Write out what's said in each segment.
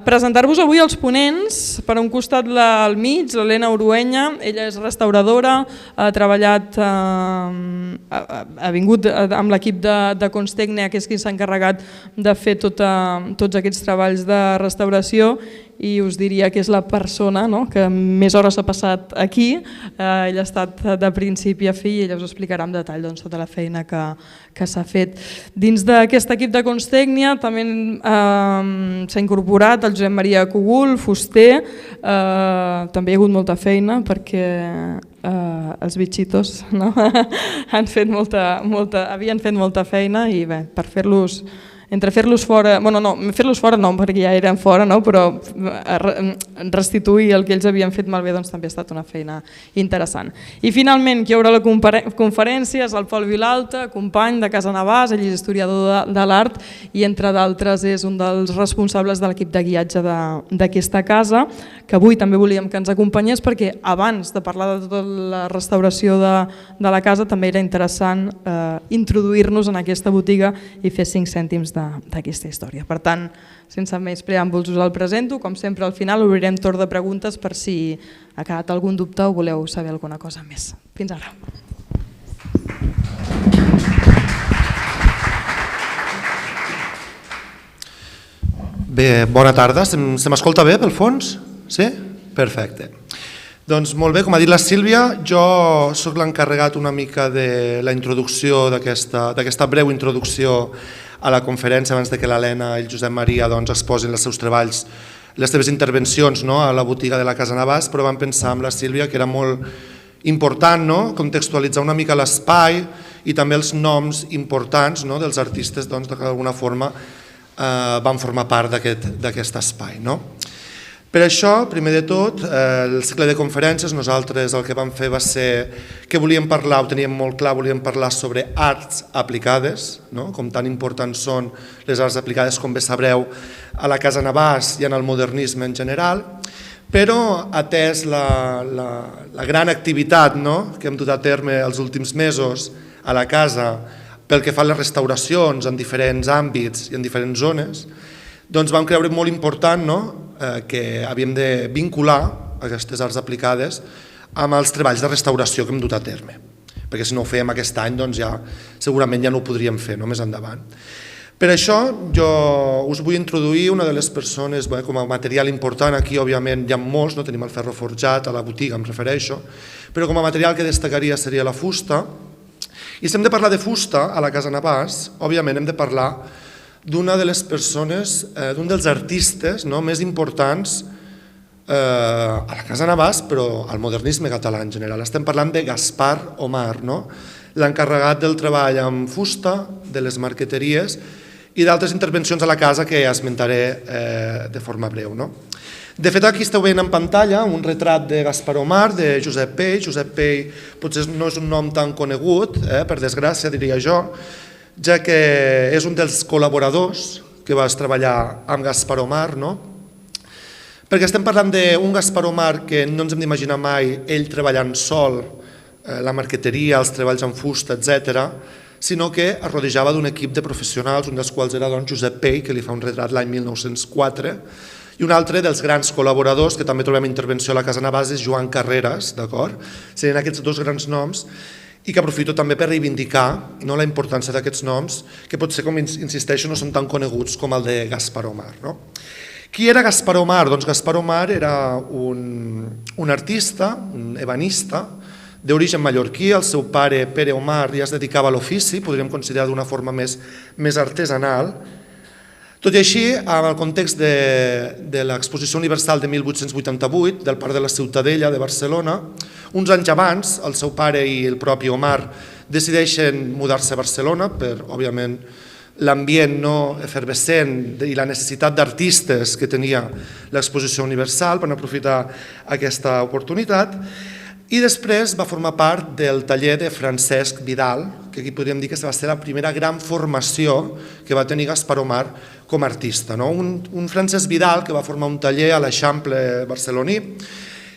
Presentar-vos avui els ponents, per un costat al mig, l'Helena Uruenya, ella és restauradora, ha treballat, ha vingut amb l'equip de Constècnia, que és qui s'ha encarregat de fer tots aquests treballs de restauració, i us diria que és la persona que més hores ha passat aquí. Ella ha estat de principi a fi i ella us explicarà en detall tota la feina que s'ha fet. Dins d'aquest equip de Constècnia també s'ha incorporat el Josep Maria Cogul, fuster. També hi ha hagut molta feina perquè els bitxitos havien fet molta feina i bé, per fer-los entre fer-los fora, bueno no, fer-los fora no perquè ja eren fora, però restituir el que ells havien fet malbé també ha estat una feina interessant. I finalment qui obre la conferència és el Pol Vilalta, company de Casa Navàs, ell és historiador de l'art i entre d'altres és un dels responsables de l'equip de guiatge d'aquesta casa, que avui també volíem que ens acompanyés perquè abans de parlar de tota la restauració de la casa també era interessant introduir-nos en aquesta botiga i fer 5 cèntims d'aquesta història. Per tant, sense més preàmbuls us el presento. Com sempre al final obrirem torn de preguntes per si ha quedat algun dubte o voleu saber alguna cosa més. Fins ara. Bé, bona tarda. Se m'escolta bé pel fons? Sí? Perfecte. Doncs molt bé, com ha dit la Sílvia, jo soc l'encarregat una mica de la introducció d'aquesta breu introducció a la conferència abans que l'Helena i el Josep Maria exposin els seus treballs, les seves intervencions a la botiga de la Casa Navàs, però vam pensar amb la Sílvia que era molt important contextualitzar una mica l'espai i també els noms importants dels artistes que d'alguna forma van formar part d'aquest espai. Per això, primer de tot, el cicle de conferències, nosaltres el que vam fer va ser que volíem parlar, ho teníem molt clar, volíem parlar sobre arts aplicades, com tan importants són les arts aplicades, com bé sabreu, a la Casa Navàs i en el modernisme en general, però atès la gran activitat que hem dut a terme els últims mesos a la casa pel que fa a les restauracions en diferents àmbits i en diferents zones, doncs vam creure molt important que havíem de vincular aquestes arts aplicades amb els treballs de restauració que hem dut a terme, perquè si no ho fèiem aquest any segurament ja no ho podríem fer més endavant. Per això jo us vull introduir una de les persones com a material important. Aquí òbviament hi ha molts, tenim el ferro forjat, a la botiga em refereixo, però com a material que destacaria seria la fusta. I si hem de parlar de fusta a la Casa Navàs, òbviament hem de parlar d'una de les persones, d'un dels artistes més importants a la Casa Navàs, però al modernisme català en general. Estem parlant de Gaspar Omar, l'encarregat del treball amb fusta, de les marqueteries i d'altres intervencions a la casa que esmentaré de forma breu. De fet, aquí esteu veient en pantalla un retrat de Gaspar Omar, de Josep Pell. Josep Pell potser no és un nom tan conegut, per desgràcia diria jo, ja que és un dels col·laboradors que vas treballar amb Gaspar Omar, perquè estem parlant d'un Gaspar Omar que no ens hem d'imaginar mai ell treballant sol, la marqueteria, els treballs en fusta, etc., sinó que es rodejava d'un equip de professionals, un dels quals era Josep Pell, que li fa un retrat l'any 1904, i un altre dels grans col·laboradors, que també trobem intervenció a la Casa Navàs, és Joan Carreras, d'acord? Serien aquests dos grans noms, i que aprofito també per reivindicar la importància d'aquests noms, que potser, com insisteixo, no són tan coneguts com el de Gaspar Omar. Qui era Gaspar Omar? Doncs Gaspar Omar era un artista, un ebanista, d'origen mallorquí. El seu pare, Pere Omar, ja es dedicava a l'ofici, podríem considerar d'una forma més artesanal. Tot i així, en el context de l'Exposició Universal de 1888 del Parc de la Ciutadella de Barcelona, uns anys abans, el seu pare i el propi Omar decideixen mudar-se a Barcelona per, òbviament, l'ambient no efervescent i la necessitat d'artistes que tenia l'Exposició Universal per aprofitar aquesta oportunitat. I després va formar part del taller de Francesc Vidal, que aquí podríem dir que va ser la primera gran formació que va tenir Gaspar Omar com a artista. Un Francesc Vidal que va formar un taller a l'Eixample barceloní,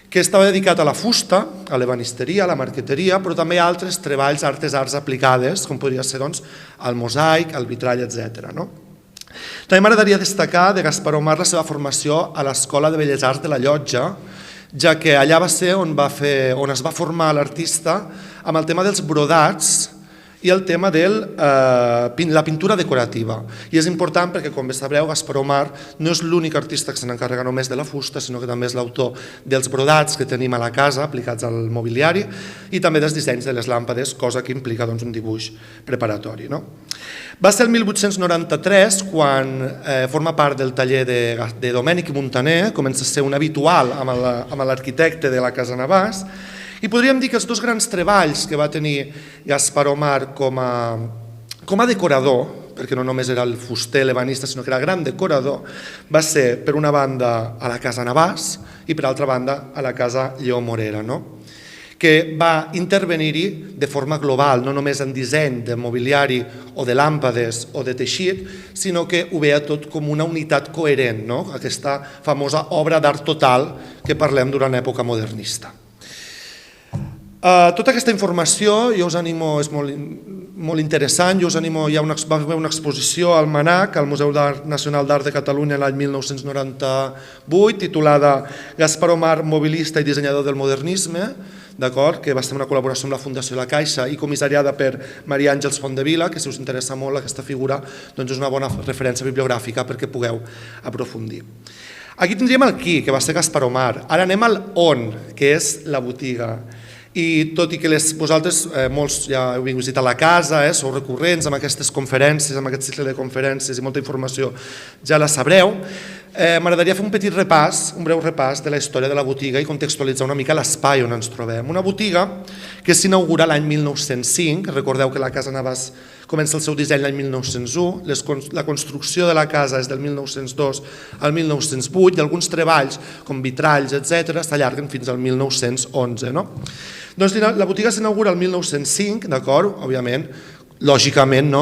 que estava dedicat a la fusta, a l'ebanisteria, a la marqueteria, però també a altres treballs, arts aplicades, com podria ser el mosaic, el vitrall, etc. També m'agradaria destacar de Gaspar Omar la seva formació a l'Escola de Belles Arts de la Llotja, ja que allà va ser on es va formar l'artista amb el tema dels brodats i el tema de la pintura decorativa. I és important perquè, com bé sabreu, Gaspar Omar no és l'únic artista que se n'encarrega només de la fusta, sinó que també és l'autor dels brodats que tenim a la casa aplicats al mobiliari i també dels dissenys de les làmpades, cosa que implica un dibuix preparatori. Va ser el 1893 quan forma part del taller de Domènec i Muntaner, comença a ser un habitual amb l'arquitecte de la Casa Navàs, i podríem dir que els dos grans treballs que va tenir Gaspar Omar com a decorador, perquè no només era el fuster, l'ebanista, sinó que era gran decorador, va ser, per una banda, a la Casa Navàs i, per altra banda, a la Casa Lleó Morera, que va intervenir-hi de forma global, no només en disseny de mobiliari o de làmpades o de teixit, sinó que ho veia tot com una unitat coherent, aquesta famosa obra d'art total que parlem durant l'època modernista. Tota aquesta informació, jo us animo, és molt interessant, jo us animo, va haver una exposició al MNAC, al Museu Nacional d'Art de Catalunya l'any 1998, titulada Gaspar Omar, mobilista i dissenyador del modernisme, que va ser una col·laboració amb la Fundació La Caixa i comissariada per Maria Àngels Fondevila, que si us interessa molt aquesta figura és una bona referència bibliogràfica perquè pugueu aprofundir. Aquí tindríem el qui, que va ser Gaspar Omar. Ara anem al on, que és la botiga. I tot i que vosaltres, molts ja heu vingut a la casa, sou recurrents amb aquestes conferències, amb aquest cicle de conferències i molta informació ja la sabreu, m'agradaria fer un petit repàs, un breu repàs de la història de la botiga i contextualitzar una mica l'espai on ens trobem. Una botiga que s'inaugura l'any 1905, recordeu que la Casa Navàs comença el seu disseny l'any 1901, la construcció de la casa és del 1902 al 1908 i alguns treballs com vitralls, etc., s'allarguen fins al 1911. Doncs la botiga s'inaugura el 1905, d'acord, òbviament, lògicament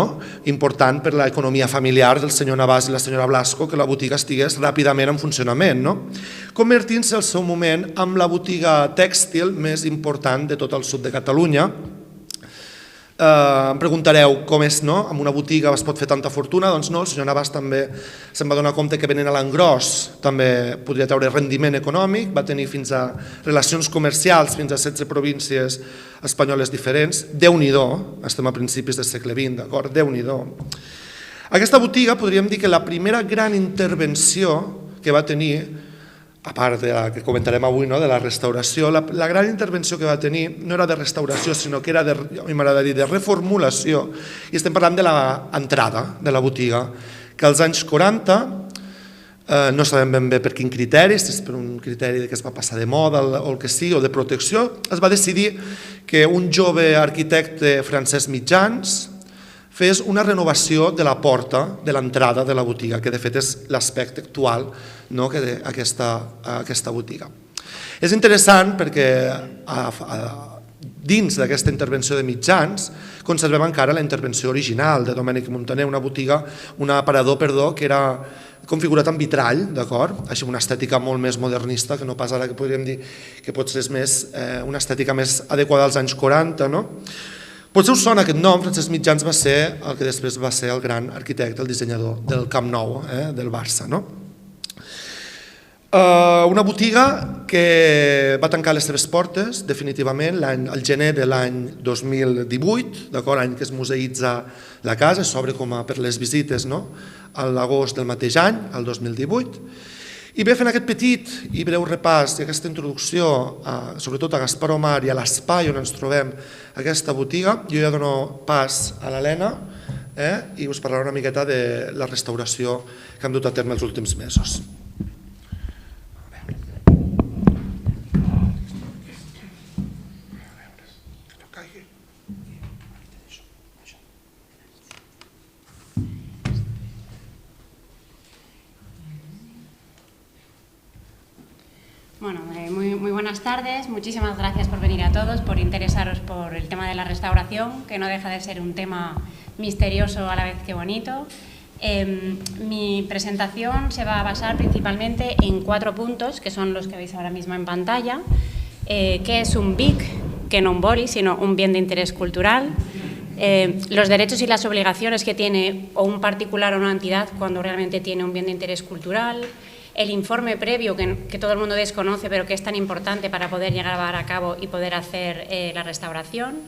important per l'economia familiar del senyor Navàs i la senyora Blasco que la botiga estigués ràpidament en funcionament, convertint-se al seu moment en la botiga tèxtil més important de tot el sud de Catalunya. Em preguntareu com és, amb una botiga es pot fer tanta fortuna? Doncs no, el senyor Navàs també se'n va donar compte que venent a l'engròs també podria treure rendiment econòmic, va tenir fins a relacions comercials fins a 16 províncies espanyoles diferents. Déu-n'hi-do, estem a principis del segle XX, d'acord? Déu-n'hi-do. Aquesta botiga podríem dir que la primera gran intervenció que va tenir, a part de la que comentarem avui, de la restauració, la gran intervenció que va tenir no era de restauració, sinó que era, m'agradaria dir, de reformulació, i estem parlant de l'entrada de la botiga, que als anys 40, no sabem ben bé per quin criteri, si és per un criteri que es va passar de moda o el que sigui, o de protecció, es va decidir que un jove arquitecte Francesc Mitjans fes una renovació de la porta de l'entrada de la botiga, que de fet és l'aspecte actual que té aquesta botiga. És interessant perquè dins d'aquesta intervenció de Mitjans conservem encara la intervenció original de Domènec i Muntaner, un aparador que era configurat en vitrall, així una estètica molt més modernista, que no pas ara que podríem dir que potser és una estètica més adequada als anys 40, Potser us sona aquest nom, Francesc Mitjans va ser el que després va ser el gran arquitecte, el dissenyador del Camp Nou, del Barça. Una botiga que va tancar les seves portes definitivament el gener de l'any 2018, l'any que es museïtza la casa, s'obre com per les visites a l'agost del mateix any, el 2018. I bé, fent aquest petit i breu repàs i aquesta introducció, sobretot a Gaspar Omar i a l'espai on ens trobem aquesta botiga, jo ja dono pas a l'Helena i us parlaré una miqueta de la restauració que hem dut a terme els últims mesos. Bueno, muy buenas tardes. Muchísimas gracias por venir a todos, por interesaros por el tema de la restauración, que no deja de ser un tema misterioso a la vez que bonito. Mi presentación se va a basar principalmente en 4 puntos, que son los que veis ahora mismo en pantalla. ¿Qué es un BIC? Que no un boli, sino un bien de interés cultural. Los derechos y las obligaciones que tiene o un particular o una entidad cuando realmente tiene un bien de interés cultural, el informe previo que todo el mundo desconoce pero que es tan importante para poder llevar a cabo y poder hacer la restauración,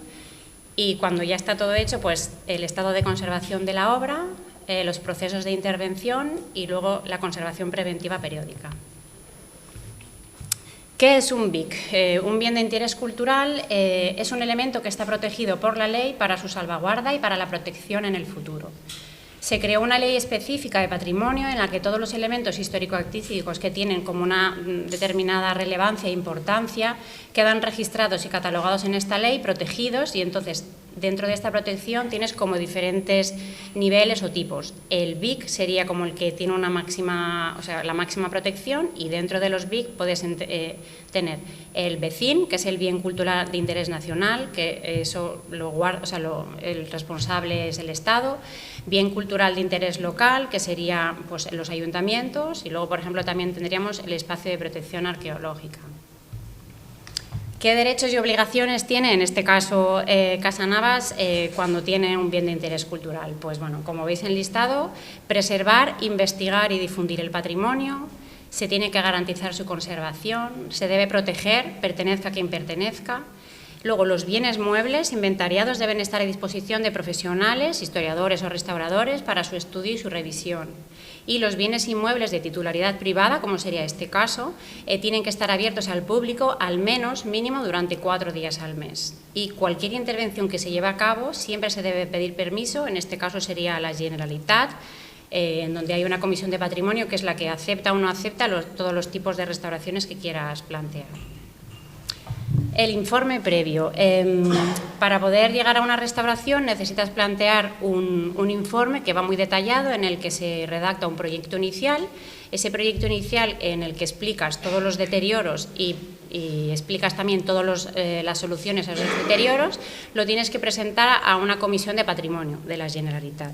y cuando ya está todo hecho, pues el estado de conservación de la obra, los procesos de intervención y luego la conservación preventiva periódica. ¿Qué es un BIC? Un bien de interés cultural es un elemento que está protegido por la ley para su salvaguarda y para la protección en el futuro. Se creó una ley específica de patrimonio en la que todos los elementos histórico-artísticos que tienen como una determinada relevancia e importancia quedan registrados y catalogados en esta ley, protegidos, y entonces dentro de esta protección tienes como diferentes niveles o tipos. El BIC sería como el que tiene una máxima, o sea, la máxima protección, y dentro de los BIC puedes tener el BECIN, que es el bien cultural de interés nacional, que eso lo guarda, o sea, el responsable es el Estado. Bien cultural de interés local, que sería pues los ayuntamientos, y luego, por ejemplo, también tendríamos el espacio de protección arqueológica. ¿Qué derechos y obligaciones tiene, en este caso, Casa Navas cuando tiene un bien de interés cultural? Pues bueno, como veis enlistado, preservar, investigar y difundir el patrimonio, se tiene que garantizar su conservación, se debe proteger, pertenezca a quien pertenezca. Luego, los bienes muebles inventariados deben estar a disposición de profesionales, historiadores o restauradores para su estudio y su revisión. Y los bienes inmuebles de titularidad privada, como sería este caso, tienen que estar abiertos al público al menos mínimo durante 4 días al mes. Y cualquier intervención que se lleve a cabo siempre se debe pedir permiso, en este caso sería la Generalitat, en donde hay una comisión de patrimonio que es la que acepta o no acepta todos los tipos de restauraciones que quieras plantear. El informe previo. Para poder llegar a una restauración necesitas plantear un informe que va muy detallado, en el que se redacta un proyecto inicial. Ese proyecto inicial en el que explicas todos los deterioros y explicas también todas las soluciones a esos deterioros, lo tienes que presentar a una comisión de patrimonio de la Generalitat.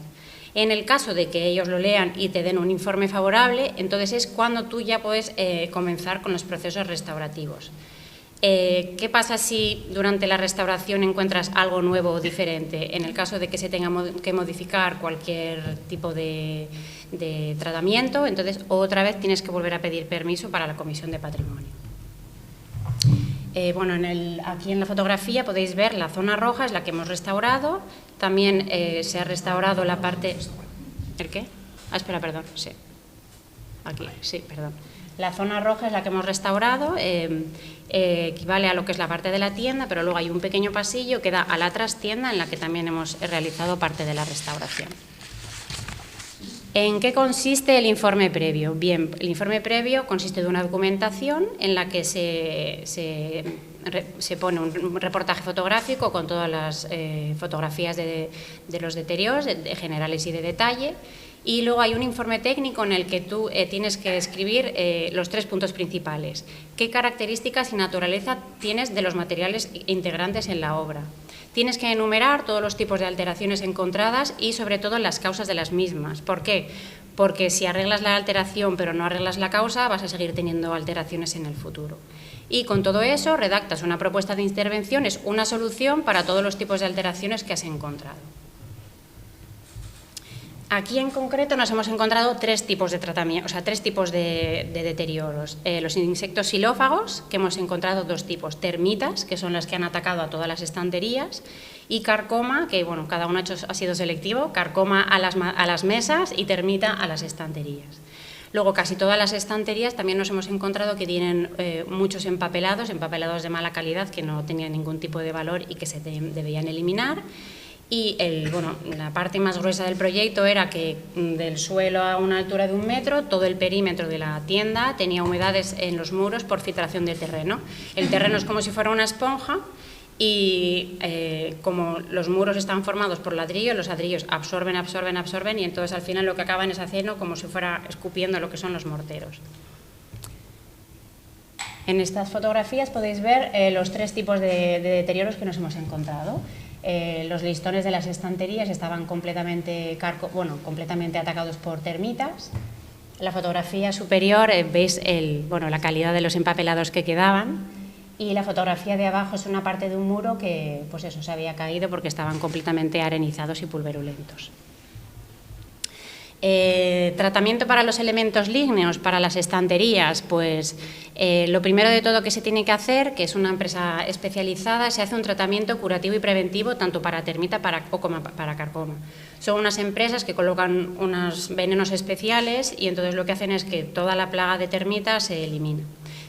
En el caso de que ellos lo lean y te den un informe favorable, entonces es cuando tú ya puedes comenzar con los procesos restaurativos. ¿Qué pasa si durante la restauración encuentras algo nuevo o diferente? En el caso de que se tenga que modificar cualquier tipo de tratamiento, entonces otra vez tienes que volver a pedir permiso para la Comisión de Patrimonio. Bueno, aquí en la fotografía podéis ver la zona roja, es la que hemos restaurado. También se ha restaurado la parte... ¿El qué? Espera, perdón, sí. Aquí, sí, perdón. La zona roja es la que hemos restaurado, equivale a lo que es la parte de la tienda, pero luego hay un pequeño pasillo que da a la trastienda en la que también hemos realizado parte de la restauración. ¿En qué consiste el informe previo? Bien, el informe previo consiste de una documentación en la que se pone un reportaje fotográfico con todas las fotografías de los deterioros, generales y de detalle. Y luego hay un informe técnico en el que tú tienes que escribir los 3 puntos principales. ¿Qué características y naturaleza tienes de los materiales integrantes en la obra? Tienes que enumerar todos los tipos de alteraciones encontradas y sobre todo las causas de las mismas. ¿Por qué? Porque si arreglas la alteración pero no arreglas la causa, vas a seguir teniendo alteraciones en el futuro. Y con todo eso redactas una propuesta de intervención, es una solución para todos los tipos de alteraciones que has encontrado. Aquí en concreto nos hemos encontrado 3 tipos de tratamiento, o sea, 3 tipos de deterioros. Los insectos xilófagos, que hemos encontrado 2 tipos, termitas, que son las que han atacado a todas las estanterías, y carcoma, que bueno, cada uno ha sido selectivo, carcoma a las mesas y termita a las estanterías. Luego, casi todas las estanterías también nos hemos encontrado que tienen muchos empapelados de mala calidad que no tenían ningún tipo de valor y que se debían eliminar. Y la parte más gruesa del proyecto era que del suelo a una altura de 1 metro, todo el perímetro de la tienda tenía humedades en los muros por filtración del terreno. El terreno es como si fuera una esponja y como los muros están formados por ladrillos, los ladrillos absorben y entonces al final lo que acaban es haciendo como si fuera escupiendo lo que son los morteros. En estas fotografías podéis ver los 3 tipos de deterioros que nos hemos encontrado. Los listones de las estanterías estaban completamente atacados por termitas. En la fotografía superior veis la calidad de los empapelados que quedaban. Y la fotografía de abajo es una parte de un muro que, pues eso, se había caído porque estaban completamente arenizados y pulverulentos. Tratamiento para los elementos lígneos, para las estanterías, pues lo primero de todo que se tiene que hacer, que es una empresa especializada, se hace un tratamiento curativo y preventivo tanto para termita como para carcoma. Son unas empresas que colocan unos venenos especiales y entonces lo que hacen es que toda la plaga de termitas se elimina.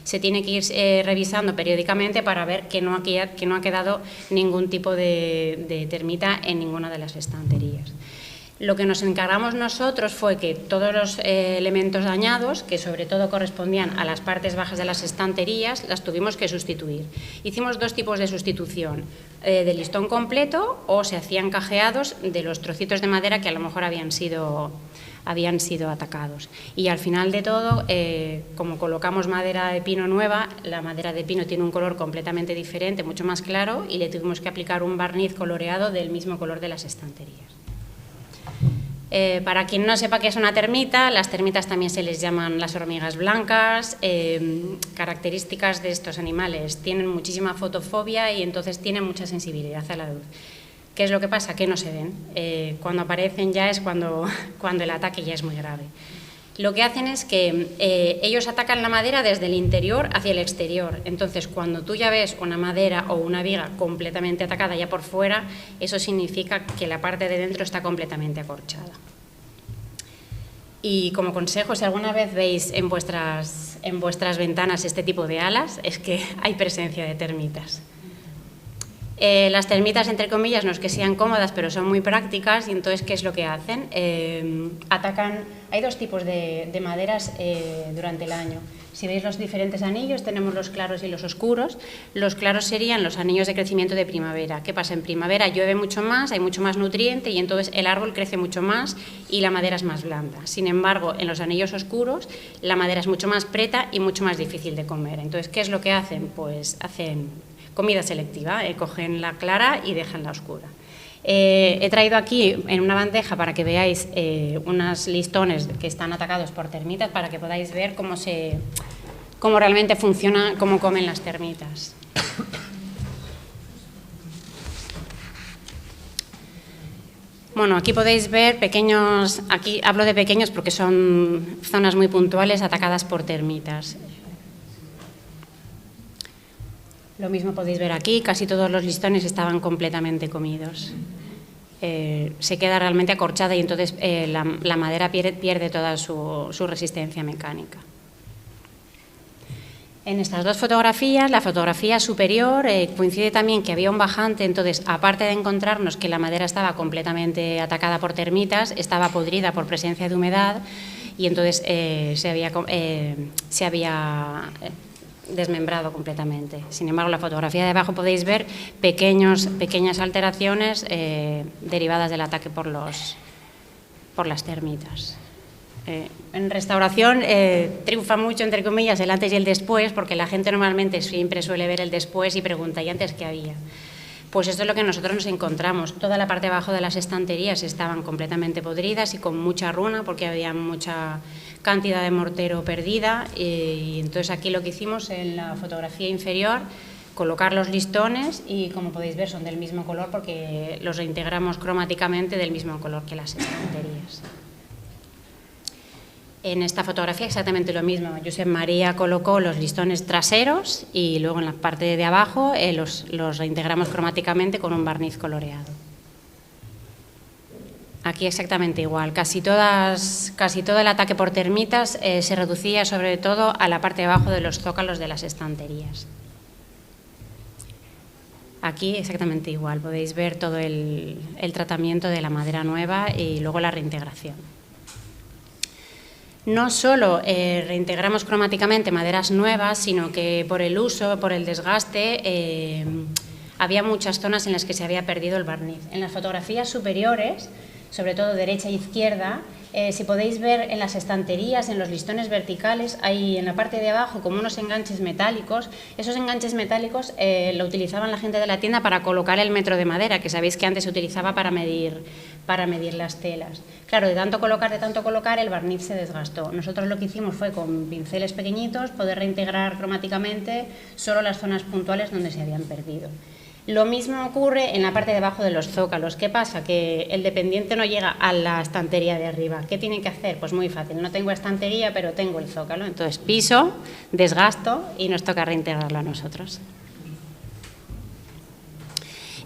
Se tiene que ir revisando periódicamente para ver que no ha quedado ningún tipo de termita en ninguna de las estanterías. Lo que nos encargamos nosotros fue que todos los elementos dañados, que sobre todo correspondían a las partes bajas de las estanterías, las tuvimos que sustituir. Hicimos dos tipos de sustitución, de listón completo o se hacían cajeados de los trocitos de madera que a lo mejor habían sido atacados. Y al final de todo, como colocamos madera de pino nueva, la madera de pino tiene un color completamente diferente, mucho más claro, y le tuvimos que aplicar un barniz coloreado del mismo color de las estanterías. Para quien no sepa qué es una termita, las termitas también se les llaman las hormigas blancas. Características de estos animales: tienen muchísima fotofobia y entonces tienen mucha sensibilidad a la luz. ¿Qué es lo que pasa? Que no se ven. Cuando aparecen ya es cuando el ataque ya es muy grave. Lo que hacen es que ellos atacan la madera desde el interior hacia el exterior. Entonces, cuando tú ya ves una madera o una viga completamente atacada ya por fuera, eso significa que la parte de dentro está completamente acorchada. Y como consejo, si alguna vez veis en vuestras ventanas este tipo de alas, es que hay presencia de termitas. Las termitas, entre comillas, no es que sean cómodas, pero son muy prácticas y entonces, ¿qué es lo que hacen? Atacan. Hay dos tipos de maderas durante el año. Si veis los diferentes anillos, tenemos los claros y los oscuros. Los claros serían los anillos de crecimiento de primavera. ¿Qué pasa? En primavera llueve mucho más, hay mucho más nutriente y entonces el árbol crece mucho más y la madera es más blanda. Sin embargo, en los anillos oscuros, la madera es mucho más preta y mucho más difícil de comer. Entonces, ¿qué es lo que hacen? Pues hacen comida selectiva, cogen la clara y dejan la oscura. He traído aquí en una bandeja para que veáis unos listones que están atacados por termitas para que podáis ver cómo realmente funciona, cómo comen las termitas. Bueno, aquí podéis ver pequeños, aquí hablo de pequeños porque son zonas muy puntuales atacadas por termitas. Lo mismo podéis ver aquí, casi todos los listones estaban completamente comidos. Se queda realmente acorchada y entonces la madera pierde toda su resistencia mecánica. En estas dos fotografías, la fotografía superior coincide también que había un bajante, entonces aparte de encontrarnos que la madera estaba completamente atacada por termitas, estaba podrida por presencia de humedad y entonces se había desmembrado completamente. Sin embargo, la fotografía de abajo podéis ver pequeñas alteraciones derivadas del ataque por las termitas. En restauración triunfa mucho, entre comillas, el antes y el después, porque la gente normalmente siempre suele ver el después y pregunta, ¿y antes qué había? Pues esto es lo que nosotros nos encontramos. Toda la parte de abajo de las estanterías estaban completamente podridas y con mucha runa, porque había mucha cantidad de mortero perdida, y entonces aquí lo que hicimos en la fotografía inferior, colocar los listones y como podéis ver son del mismo color porque los reintegramos cromáticamente del mismo color que las estanterías. En esta fotografía exactamente lo mismo. Josep María colocó los listones traseros y luego en la parte de abajo los reintegramos cromáticamente con un barniz coloreado. Aquí exactamente igual. Casi todo el ataque por termitas se reducía sobre todo a la parte de abajo de los zócalos de las estanterías. Aquí exactamente igual. Podéis ver todo el tratamiento de la madera nueva y luego la reintegración. No solo reintegramos cromáticamente maderas nuevas, sino que por el uso, por el desgaste, había muchas zonas en las que se había perdido el barniz. En las fotografías superiores, sobre todo derecha e izquierda, Si podéis ver en las estanterías, en los listones verticales, hay en la parte de abajo como unos enganches metálicos. Esos enganches metálicos lo utilizaban la gente de la tienda para colocar el metro de madera, que sabéis que antes se utilizaba para medir las telas. Claro, de tanto colocar, el barniz se desgastó. Nosotros lo que hicimos fue con pinceles pequeñitos poder reintegrar cromáticamente solo las zonas puntuales donde se habían perdido. Lo mismo ocurre en la parte de abajo de los zócalos. ¿Qué pasa? Que el dependiente no llega a la estantería de arriba. ¿Qué tienen que hacer? Pues muy fácil. No tengo estantería, pero tengo el zócalo. Entonces piso, desgasto y nos toca reintegrarlo a nosotros.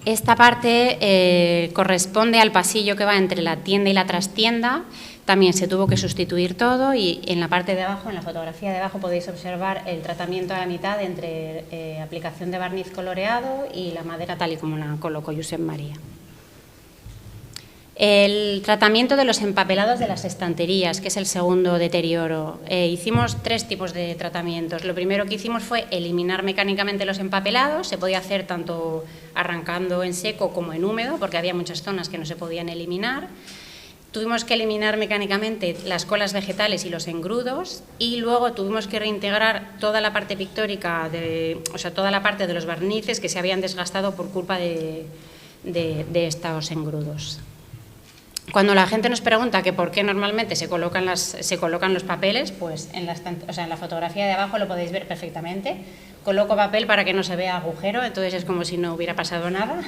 Esta parte corresponde al pasillo que va entre la tienda y la trastienda. También se tuvo que sustituir todo y en la parte de abajo, en la fotografía de abajo, podéis observar el tratamiento a la mitad entre aplicación de barniz coloreado y la madera tal y como la colocó Josep María. El tratamiento de los empapelados de las estanterías, que es el segundo deterioro. Hicimos 3 tipos de tratamientos. Lo primero que hicimos fue eliminar mecánicamente los empapelados. Se podía hacer tanto arrancando en seco como en húmedo, porque había muchas zonas que no se podían eliminar. Tuvimos que eliminar mecánicamente las colas vegetales y los engrudos y luego tuvimos que reintegrar toda la parte pictórica, toda la parte de los barnices que se habían desgastado por culpa de estos engrudos. Cuando la gente nos pregunta que por qué normalmente se colocan los papeles, pues en la fotografía de abajo lo podéis ver perfectamente. Coloco papel para que no se vea agujero, entonces es como si no hubiera pasado nada.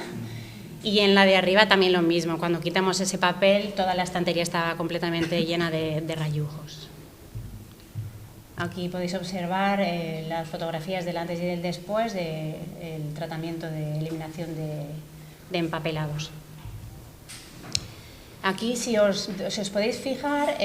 Y en la de arriba también lo mismo, cuando quitamos ese papel toda la estantería estaba completamente llena de rayujos. Aquí podéis observar las fotografías del antes y del después del tratamiento de eliminación de empapelados. Aquí, si os podéis fijar,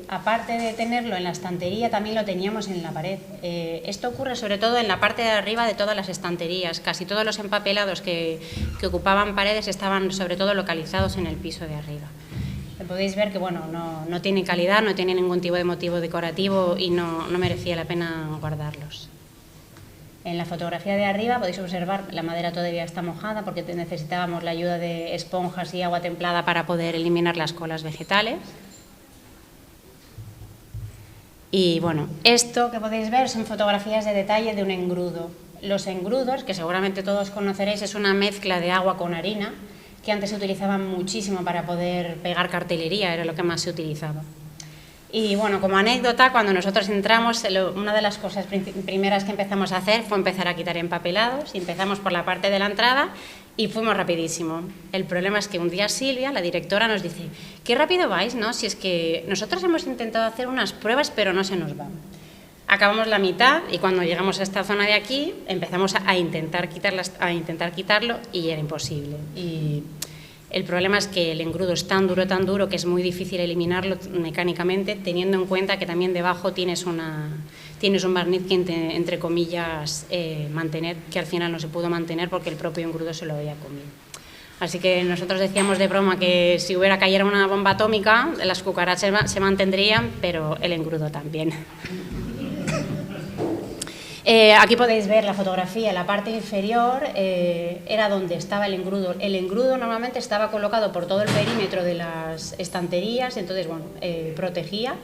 aparte de tenerlo en la estantería, también lo teníamos en la pared. Esto ocurre sobre todo en la parte de arriba de todas las estanterías. Casi todos los empapelados que ocupaban paredes estaban sobre todo localizados en el piso de arriba. Podéis ver que bueno, no tiene calidad, no tiene ningún tipo de motivo decorativo y no merecía la pena guardarlos. En la fotografía de arriba podéis observar la madera todavía está mojada porque necesitábamos la ayuda de esponjas y agua templada para poder eliminar las colas vegetales. Y bueno, esto que podéis ver son fotografías de detalle de un engrudo. Los engrudos, que seguramente todos conoceréis, es una mezcla de agua con harina que antes se utilizaban muchísimo para poder pegar cartelería, era lo que más se utilizaba. Y bueno, como anécdota, cuando nosotros entramos, una de las cosas primeras que empezamos a hacer fue empezar a quitar empapelados y empezamos por la parte de la entrada y fuimos rapidísimo. El problema es que un día Silvia, la directora, nos dice: «Qué rápido vais, ¿no? Si es que nosotros hemos intentado hacer unas pruebas pero no se nos va». Acabamos la mitad y cuando llegamos a esta zona de aquí empezamos a intentar quitarlo y era imposible. Y el problema es que el engrudo es tan duro que es muy difícil eliminarlo mecánicamente, teniendo en cuenta que también debajo tienes un barniz que entre comillas mantener, que al final no se pudo mantener porque el propio engrudo se lo había comido. Así que nosotros decíamos de broma que si hubiera caído una bomba atómica, las cucarachas se mantendrían, pero el engrudo también. Aquí podéis ver la fotografía, en la parte inferior era donde estaba el engrudo. El engrudo normalmente estaba colocado por todo el perímetro de las estanterías, entonces bueno, protegía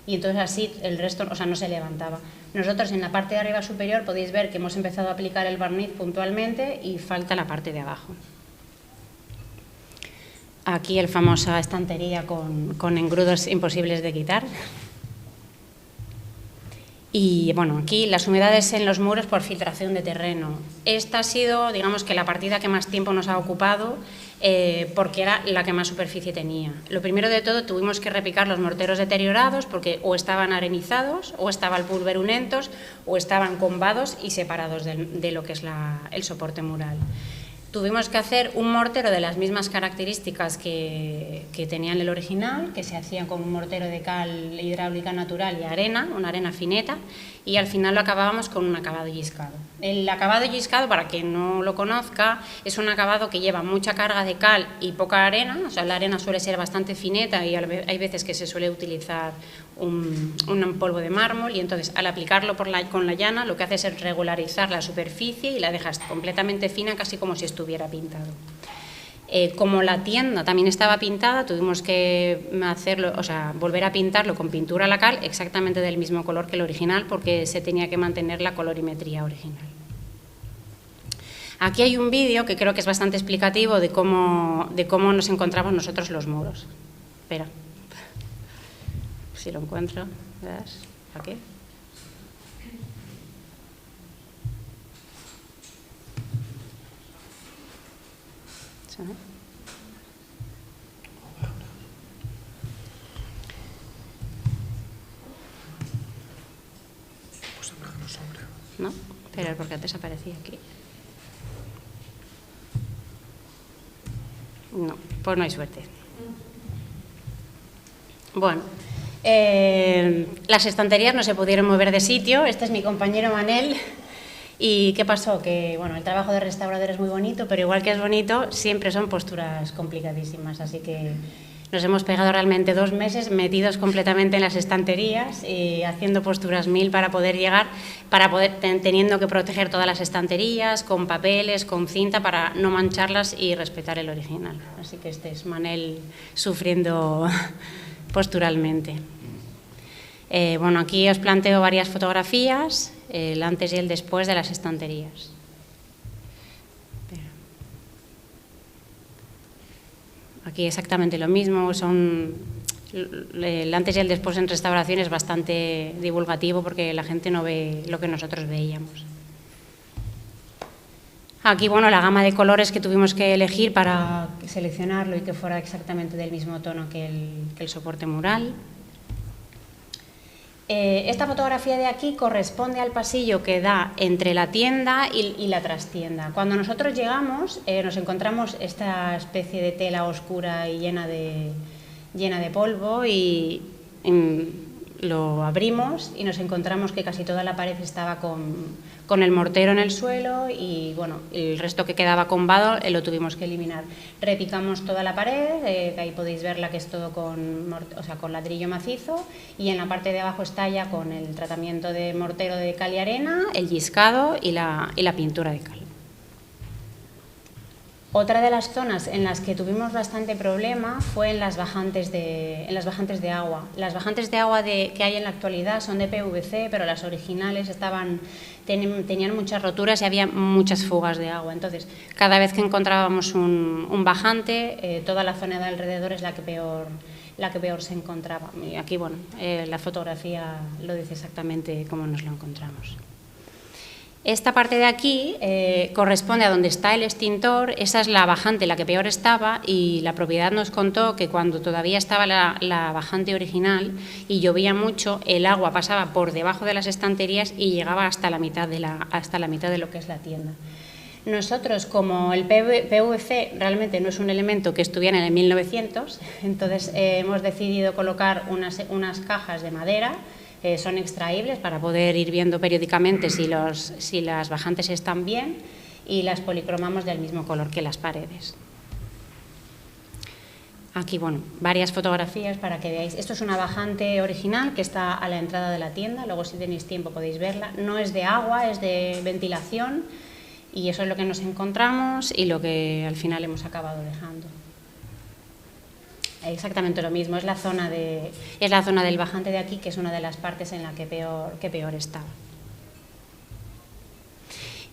y entonces así el resto, o sea, no se levantaba. Nosotros en la parte de arriba superior podéis ver que hemos empezado a aplicar el barniz puntualmente y falta la parte de abajo. Aquí el famosa estantería con engrudos imposibles de quitar. Y bueno, aquí las humedades en los muros por filtración de terreno. Esta ha sido, digamos que la partida que más tiempo nos ha ocupado porque era la que más superficie tenía. Lo primero de todo, tuvimos que repicar los morteros deteriorados porque o estaban arenizados, o estaban pulverulentos, o estaban combados y separados de lo que es el soporte mural. Tuvimos que hacer un mortero de las mismas características que tenía el original, que se hacían con un mortero de cal hidráulica natural y arena, una arena fineta, y al final lo acabábamos con un acabado yiscado. El acabado yiscado, para quien no lo conozca, es un acabado que lleva mucha carga de cal y poca arena, o sea, la arena suele ser bastante fineta y hay veces que se suele utilizar un polvo de mármol y entonces al aplicarlo con la llana lo que hace es regularizar la superficie y la dejas completamente fina, casi como si estuviera pintado. Como la tienda también estaba pintada, tuvimos que hacerlo, o sea, volver a pintarlo con pintura a la cal exactamente del mismo color que el original, porque se tenía que mantener la colorimetría original. Aquí hay un vídeo que creo que es bastante explicativo de cómo nos encontramos nosotros los muros. Espera, si lo encuentro, ¿ves? Aquí. ¿Sí? ¿No? Pero porque antes aparecía aquí. No, pues no hay suerte. Bueno, las estanterías no se pudieron mover de sitio. Este es mi compañero Manel. ¿Y qué pasó? Que bueno, el trabajo de restaurador es muy bonito, pero igual que es bonito, siempre son posturas complicadísimas. Así que nos hemos pegado realmente 2 meses metidos completamente en las estanterías y haciendo posturas 1000 para poder llegar, teniendo que proteger todas las estanterías con papeles, con cinta para no mancharlas y respetar el original. Así que este es Manel sufriendo posturalmente. Bueno, aquí os planteo varias fotografías, el antes y el después de las estanterías. Aquí exactamente lo mismo, el antes y el después en restauración es bastante divulgativo porque la gente no ve lo que nosotros veíamos. Aquí, bueno, la gama de colores que tuvimos que elegir para seleccionarlo y que fuera exactamente del mismo tono que el soporte mural. Esta fotografía de aquí corresponde al pasillo que da entre la tienda y la trastienda. Cuando nosotros llegamos nos encontramos esta especie de tela oscura y llena de polvo y lo abrimos y nos encontramos que casi toda la pared estaba con el mortero en el suelo y bueno, el resto que quedaba combado lo tuvimos que eliminar. Repicamos toda la pared, que ahí podéis verla que es todo con ladrillo macizo y en la parte de abajo está ya con el tratamiento de mortero de cal y arena, el lliscado y la pintura de cal. Otra de las zonas en las que tuvimos bastante problema fue en las bajantes de agua. Las bajantes de agua que hay en la actualidad son de PVC, pero las originales tenían muchas roturas y había muchas fugas de agua. Entonces, cada vez que encontrábamos un bajante, toda la zona de alrededor es la que peor se encontraba. Y aquí, bueno, la fotografía lo dice exactamente cómo nos lo encontramos. Esta parte de aquí corresponde a donde está el extintor, esa es la bajante, la que peor estaba, y la propiedad nos contó que cuando todavía estaba la bajante original y llovía mucho, el agua pasaba por debajo de las estanterías y llegaba hasta la mitad de lo que es la tienda. Nosotros, como el PVC realmente no es un elemento que estuviera en el 1900, entonces hemos decidido colocar unas cajas de madera. Son extraíbles para poder ir viendo periódicamente si las bajantes están bien y las policromamos del mismo color que las paredes. Aquí, bueno, varias fotografías para que veáis. Esto es una bajante original que está a la entrada de la tienda, luego si tenéis tiempo podéis verla. No es de agua, es de ventilación y eso es lo que nos encontramos y lo que al final hemos acabado dejando. Exactamente lo mismo, es la zona del bajante de aquí, que es una de las partes en la que peor estaba.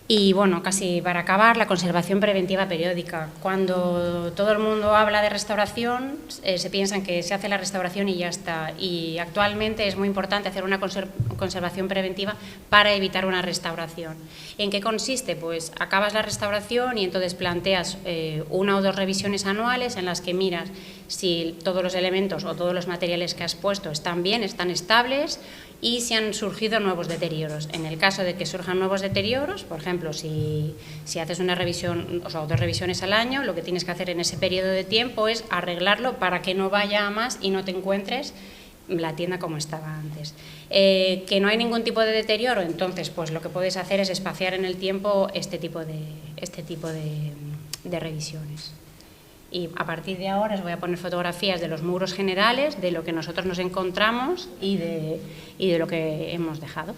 Y bueno, casi para acabar, la conservación preventiva periódica. Cuando todo el mundo habla de restauración, se piensa en que se hace la restauración y ya está. Y actualmente es muy importante hacer una conservación preventiva para evitar una restauración. ¿En qué consiste? Pues acabas la restauración y entonces planteas 1 o 2 revisiones anuales en las que miras si todos los elementos o todos los materiales que has puesto están bien, están estables y si han surgido nuevos deterioros. En el caso de que surjan nuevos deterioros, por ejemplo, si haces una revisión, o 2 revisiones al año, lo que tienes que hacer en ese periodo de tiempo es arreglarlo para que no vaya a más y no te encuentres la tienda como estaba antes. Que no hay ningún tipo de deterioro, entonces pues lo que puedes hacer es espaciar en el tiempo este tipo de revisiones. Y a partir de ahora os voy a poner fotografías de los muros generales, de lo que nosotros nos encontramos y de lo que hemos dejado.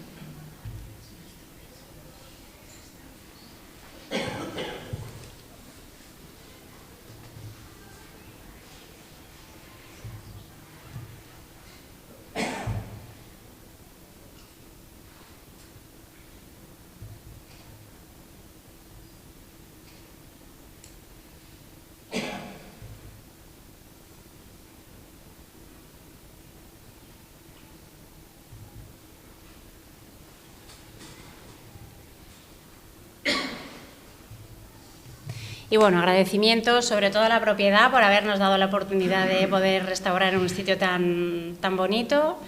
Y bueno, agradecimientos sobre todo a la propiedad por habernos dado la oportunidad de poder restaurar en un sitio tan bonito.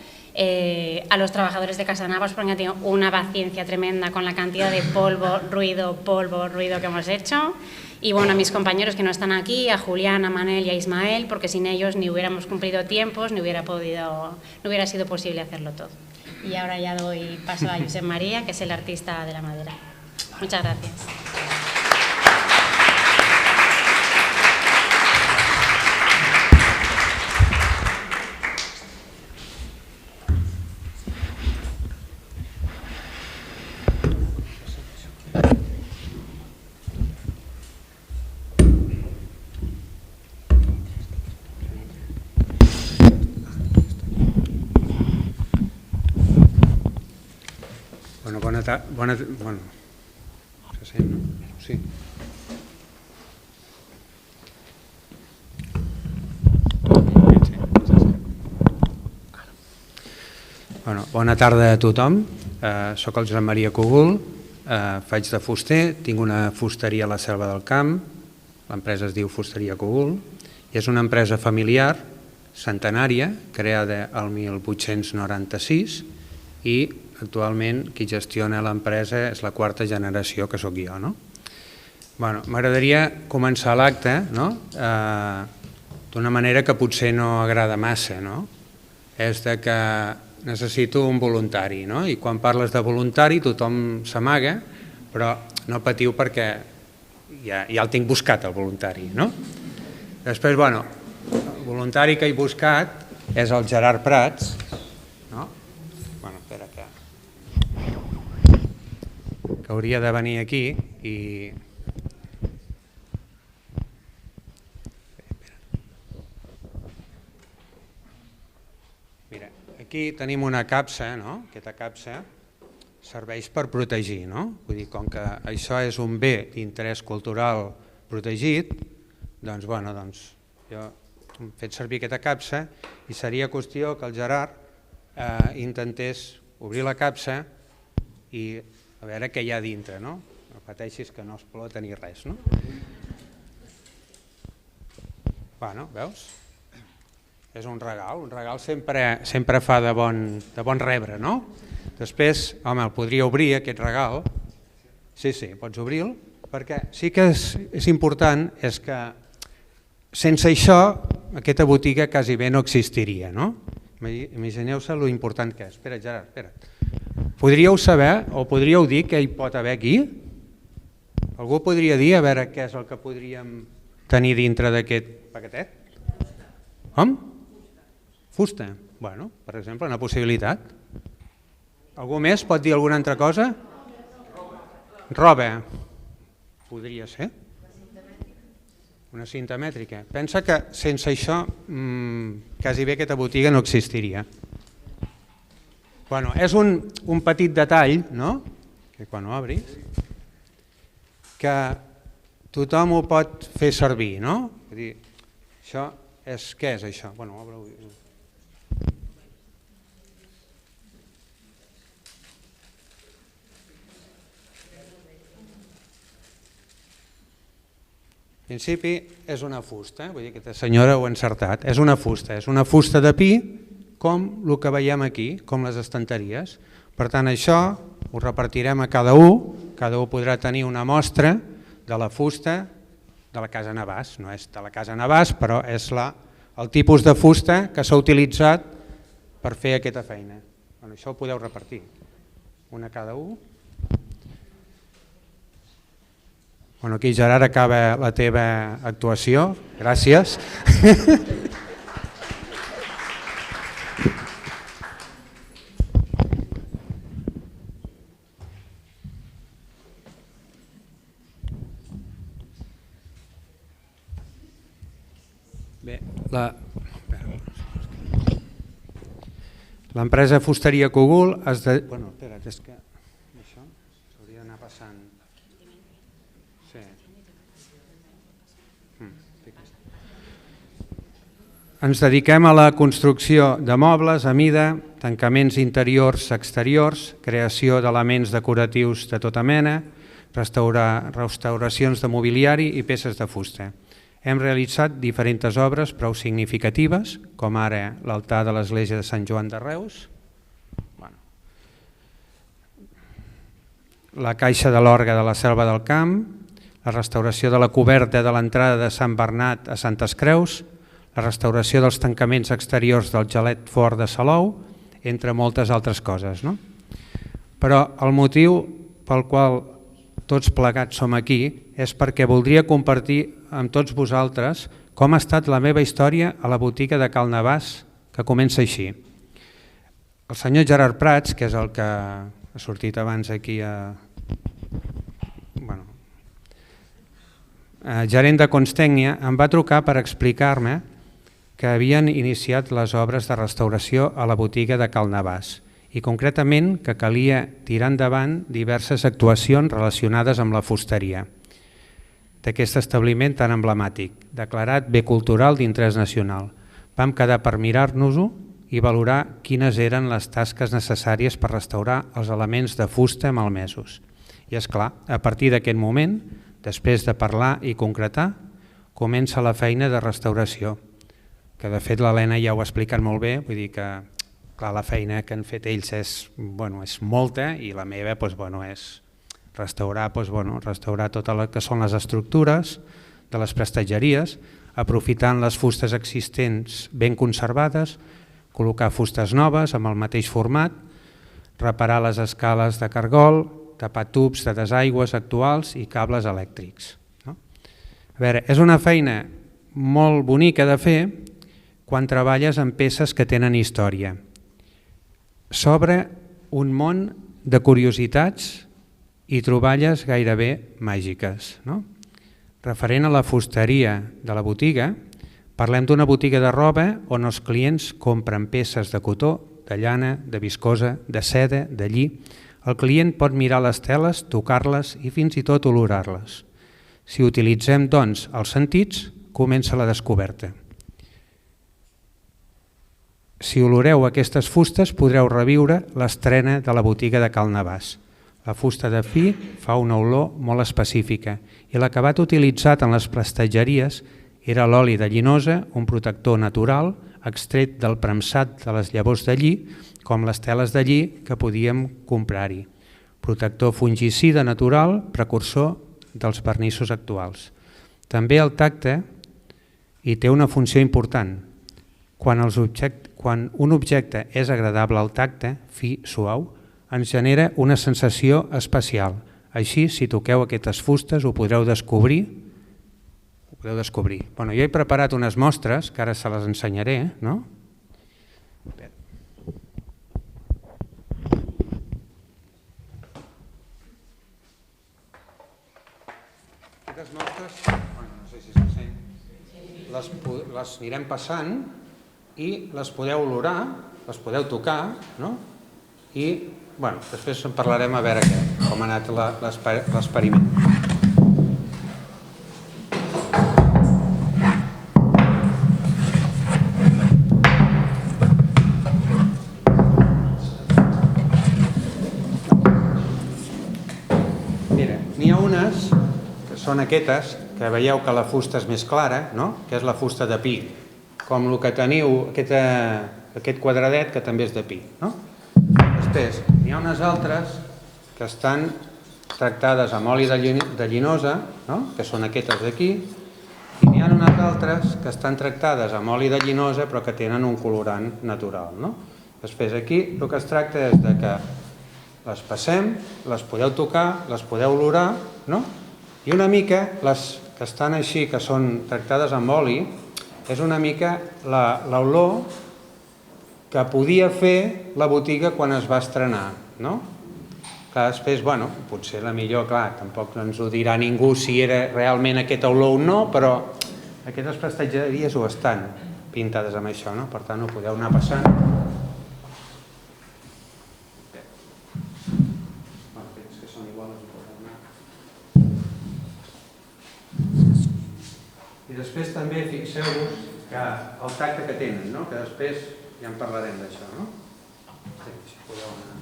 A los trabajadores de Casanavas porque han tenido una paciencia tremenda con la cantidad de polvo, ruido que hemos hecho. Y bueno, a mis compañeros que no están aquí, a Julián, a Manel y a Ismael, porque sin ellos ni hubiéramos cumplido tiempos, ni hubiera sido posible hacerlo todo. Y ahora ya doy paso a Josep María, que es el artista de la madera. Muchas gracias. Bueno, se sent, no? Sí. Bueno, bona tarda a tothom. Soc el Josep Maria Cogul, faig de fuster, tinc una fusteria a la Selva del Camp, l'empresa es diu Fusteria Cogul, i és una empresa familiar, centenària, creada el 1896, i actualment qui gestiona l'empresa és la quarta generació, que sóc jo. M'agradaria començar l'acte d'una manera que potser no agrada massa. És que necessito un voluntari, i quan parles de voluntari tothom s'amaga, però no patiu perquè ja el tinc buscat, el voluntari. Després, el voluntari que he buscat és el Gerard Prats, que hauria de venir aquí i... Mira, aquí tenim una capsa, aquesta capsa serveix per protegir, vull dir, com que això és un bé d'interès cultural protegit, doncs jo he fet servir aquesta capsa i seria qüestió que el Gerard intentés obrir la capsa i a veure què hi ha dintre, no pateixis que no explota ni res. Veus? És un regal sempre fa de bon rebre, no? Després, home, el podria obrir aquest regal, sí, pots obrir-lo, perquè sí que és important és que sense això aquesta botiga quasi bé no existiria, no? Imagineu-se lo important que és. Espera, Gerard, espera't. Podríeu saber o podríeu dir què hi pot haver aquí? Algú podria dir a veure què és el que podríem tenir dintre d'aquest paquetet? Com? Fusta. Bueno, per exemple, una possibilitat. Algú més pot dir alguna altra cosa? Roba. Podria ser. Una cinta mètrica. Pensa que sense això quasi bé aquesta botiga no existiria. És un petit detall, que quan ho obris, que tothom ho pot fer servir, Vull dir, què és això? Obre-ho. En principi és una fusta, vull dir que aquesta senyora ho ha encertat, és una fusta de pi, com el que veiem aquí, com les estanteries. Per tant, això ho repartirem a cada un podrà tenir una mostra de la fusta de la Casa Navàs. No és de la Casa Navàs, però és el tipus de fusta que s'ha utilitzat per fer aquesta feina. Això ho podeu repartir, una a cada un. Aquí, Gerard, acaba la teva actuació. Gràcies. L'empresa Fusteria Cogul és que això s'hauria d'anar passant. Ens dediquem a la construcció de mobles a mida, tancaments interiors, exteriors, creació d'elements decoratius de tota mena, restauracions de mobiliari i peces de fusta. Hem realitzat diferents obres prou significatives, com ara l'altar de l'església de Sant Joan de Reus, la caixa de l'orgue de la Selva del Camp, la restauració de la coberta de l'entrada de Sant Bernat a Santes Creus, la restauració dels tancaments exteriors del Gelet Fort de Salou, entre moltes altres coses. Però el motiu pel qual tots plegats som aquí és perquè voldria compartir amb tots vosaltres com ha estat la meva història a la botiga de Cal Navàs, que comença així. El senyor Gerard Prats, que és el que ha sortit abans aquí gerent de Constècnia, em va trucar per explicar-me que havien iniciat les obres de restauració a la botiga de Cal Navàs i concretament que calia tirar endavant diverses actuacions relacionades amb la fusteria d'aquest establiment tan emblemàtic, declarat bé cultural d'interès nacional. Vam quedar per mirar-nos-ho i valorar quines eren les tasques necessàries per restaurar els elements de fusta malmesos. I és clar, a partir d'aquest moment, després de parlar i concretar, comença la feina de restauració, que de fet l'Helena ja ho ha explicat molt bé, vull dir que clar, la feina que han fet ells és molta i la meva és restaurar tot el que són les estructures de les prestatgeries, aprofitant les fustes existents ben conservades, col·locar fustes noves amb el mateix format, reparar les escales de cargol, tapar tubs de desaigües actuals i cables elèctrics. A veure, és una feina molt bonica de fer quan treballes amb peces que tenen història. S'obre un món de curiositats i troballes gairebé màgiques. Referent a la fusteria de la botiga, parlem d'una botiga de roba on els clients compren peces de cotó, de llana, de viscosa, de seda, de lli. El client pot mirar les teles, tocar-les i fins i tot olorar-les. Si utilitzem, doncs, els sentits, comença la descoberta. Si oloreu aquestes fustes, podreu reviure l'estrena de la botiga de Cal Navàs. La fusta de pi fa una olor molt específica i l'acabat utilitzat en les prestatgeries era l'oli de llinosa, un protector natural extret del premsat de les llavors de lli, com les teles de lli que podíem comprar-hi. Protector fungicida natural, precursor dels vernissos actuals. També el tacte hi té una funció important. Quan un objecte és agradable al tacte, fi, suau, ens genera una sensació especial. Així, si toqueu aquestes fustes, ho podreu descobrir. Jo he preparat unes mostres, que ara se les ensenyaré. Aquestes mostres, no sé si s'encén, les anirem passant i les podeu olorar, les podeu tocar, i després en parlarem a veure com ha anat l'experiment. Mira, n'hi ha unes que són aquestes, que veieu que la fusta és més clara, que és la fusta de pi, com el que teniu aquest quadradet que també és de pi. Després, n'hi ha unes altres que estan tractades amb oli de llinosa, que són aquestes d'aquí, i n'hi ha unes altres que estan tractades amb oli de llinosa però que tenen un colorant natural. Després aquí el que es tracta és que les passem, les podeu tocar, les podeu olorar, i una mica les que estan així, que són tractades amb oli, és una mica l'olor que podia fer la botiga quan es va estrenar. Després, potser la millor, clar, tampoc ens ho dirà ningú si era realment aquesta olor o no, però aquestes prestatgeries ho estan pintades amb això, per tant ho podeu anar passant. I després també fixeu-vos que el tacte que tenen, que després ja en parlarem d'això, si podeu anar.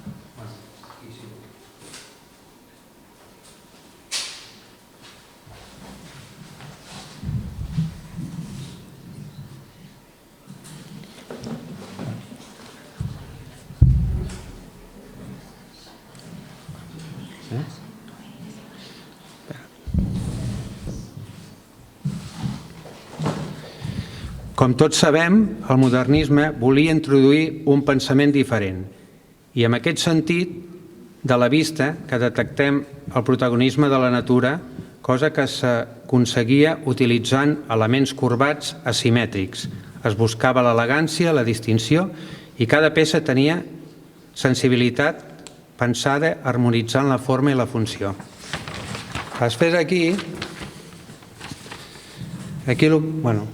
Com tots sabem, el modernisme volia introduir un pensament diferent i en aquest sentit, de la vista, que detectem el protagonisme de la natura, cosa que s'aconseguia utilitzant elements corbats asimètrics. Es buscava l'elegància, la distinció i cada peça tenia sensibilitat pensada harmonitzant la forma i la funció. Després aquí bueno,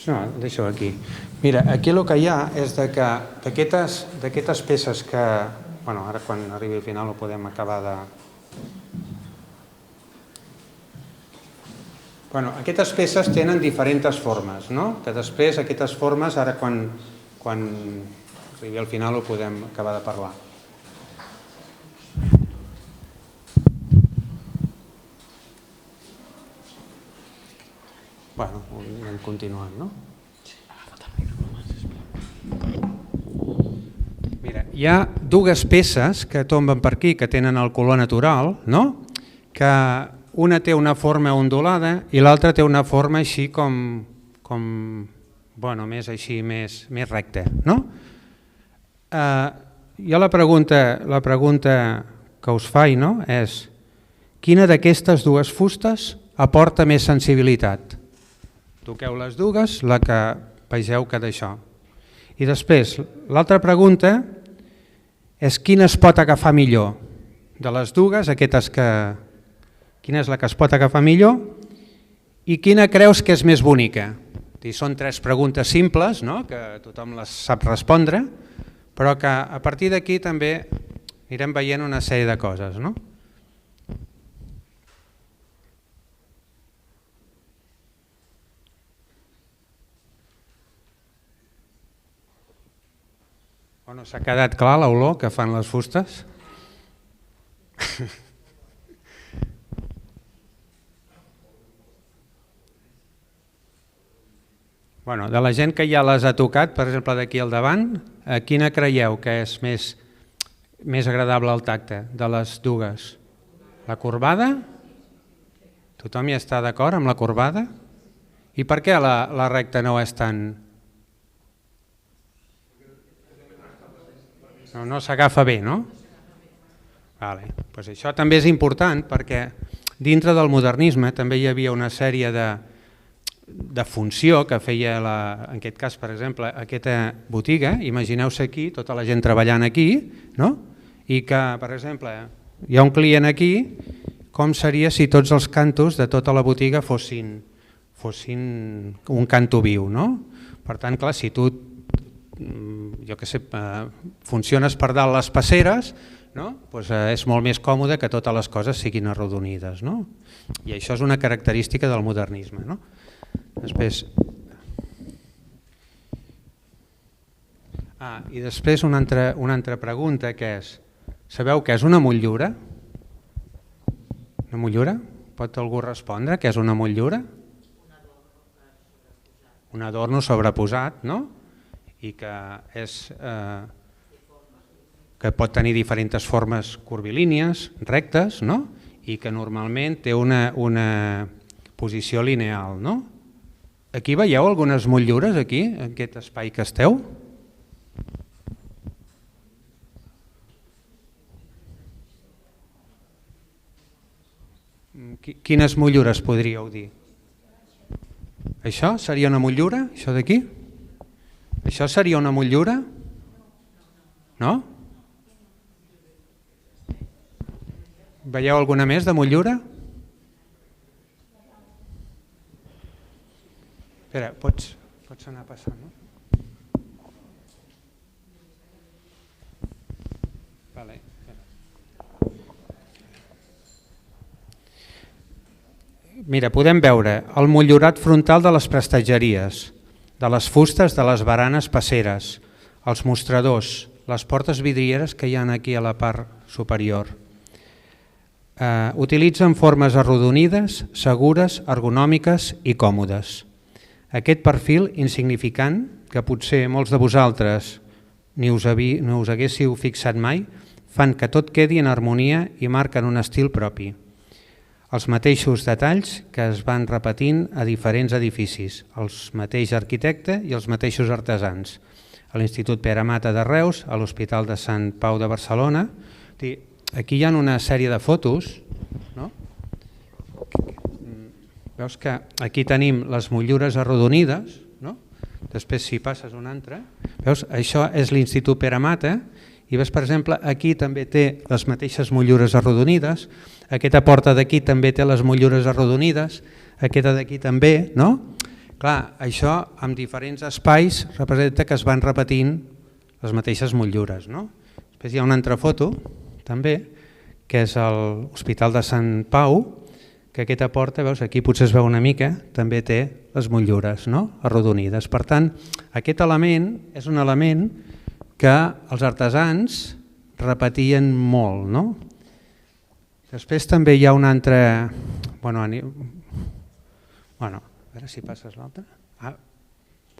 no, deixo aquí. Mira, aquí el que hi ha és que d'aquestes peces que, bueno, ara quan arribi al final ho podem acabar de... Bueno, aquestes peces tenen diferents formes, no? Que després aquestes formes, ara quan arribi al final ho podem acabar de parlar. Bueno, anem continuant, no? Mira, hi ha dues peces que tomben per aquí, que tenen el color natural, no? Que una té una forma ondulada i l'altra té una forma així com bueno, més així, més recta, no? Jo la pregunta que us faig, no? És quina d'aquestes dues fustes aporta més sensibilitat? Toqueu les dues, la que vegeu que d'això. I després, l'altra pregunta és quina es pot agafar millor? De les dues, quina és la que es pot agafar millor? I quina creus que és més bonica? Són tres preguntes simples, no? Que tothom les sap respondre, però que a partir d'aquí també anirem veient una sèrie de coses, no? Bueno, s'ha quedat clar l'olor que fan les fustes? Bueno, de la gent que ja les ha tocat, per exemple d'aquí al davant, quina creieu que és més agradable al tacte de les dues? La corbada? Tothom hi està d'acord amb la corbada? I per què la recta no és tan... No s'agafa bé, no? Vale. Pues això també és important perquè dintre del modernisme també hi havia una sèrie de funció que feia, en aquest cas, per exemple, aquesta botiga. Imagineu-se aquí, tota la gent treballant aquí, no? I que, per exemple, hi ha un client aquí, com seria si tots els cantos de tota la botiga fossin un canto viu, no? Per tant, clar, si tu jo què sé, funciones per dalt les passeres, no? Pues és molt més còmode que totes les coses siguin arrodonides, no? I això és una característica del modernisme, no? Després... I després una altra pregunta que és, sabeu què és una motllura? Una motllura? Pot algú respondre què és una motllura? Un adorno sobreposat, no? I que pot tenir diferents formes curvilínies, rectes, no? I que normalment té una posició lineal, no? Aquí veieu algunes motllures, aquí, en aquest espai que esteu? Quines motllures podríeu dir? Això seria una motllura, això d'aquí? Això seria una motllura? No? Veieu alguna més de motllura? Espera, pots anar passant, no? Vale. Mira, podem veure el motllurat frontal de les prestatgeries, de les fustes de les baranes passeres, els mostradors, les portes vidrieres que hi ha aquí a la part superior. Utilitzen formes arrodonides, segures, ergonòmiques i còmodes. Aquest perfil insignificant, que potser molts de vosaltres ni us haguéssiu fixat mai, fan que tot quedi en harmonia i marquen un estil propi. Els mateixos detalls que es van repetint a diferents edificis, els mateixos arquitectes i els mateixos artesans, a l'Institut Pere Mata de Reus, a l'Hospital de Sant Pau de Barcelona. Aquí hi ha una sèrie de fotos, no? Veus que aquí tenim les motllures arrodonides, no? Després si passes una altra, veus, això és l'Institut Pere Mata, i veus, per exemple, aquí també té les mateixes motllures arrodonides, aquesta porta d'aquí també té les motllures arrodonides, aquesta d'aquí també, no? Clar, això amb diferents espais representa que es van repetint les mateixes motllures, no? Després hi ha una altra foto, també, que és l'Hospital de Sant Pau, que aquesta porta, veus, aquí potser es veu una mica, també té les motllures, no? Arrodonides. Per tant, aquest element és un element que els artesans repetien molt, no? Després també hi ha un altre... Bueno, a veure si passes l'altre.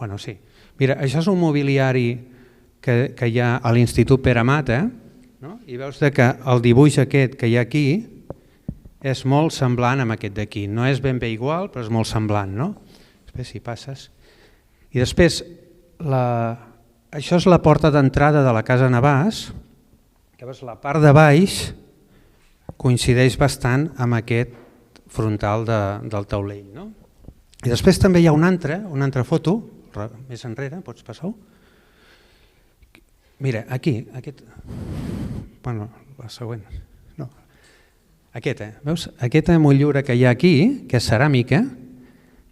Bueno, sí. Mira, això és un mobiliari que hi ha a l'Institut Pere Mata, no? I veus que el dibuix aquest que hi ha aquí és molt semblant amb aquest d'aquí. No és ben bé igual, però és molt semblant, no? Després si passes. I després, això és la porta d'entrada de la Casa Navàs, que veus, la part de baix coincideix bastant amb aquest frontal del taulell, no? I després també hi ha una altra foto, més enrere, pots passar-ho? Mira, aquí, bueno, la següent, no, aquesta, veus? Aquesta motllura que hi ha aquí, que és ceràmica,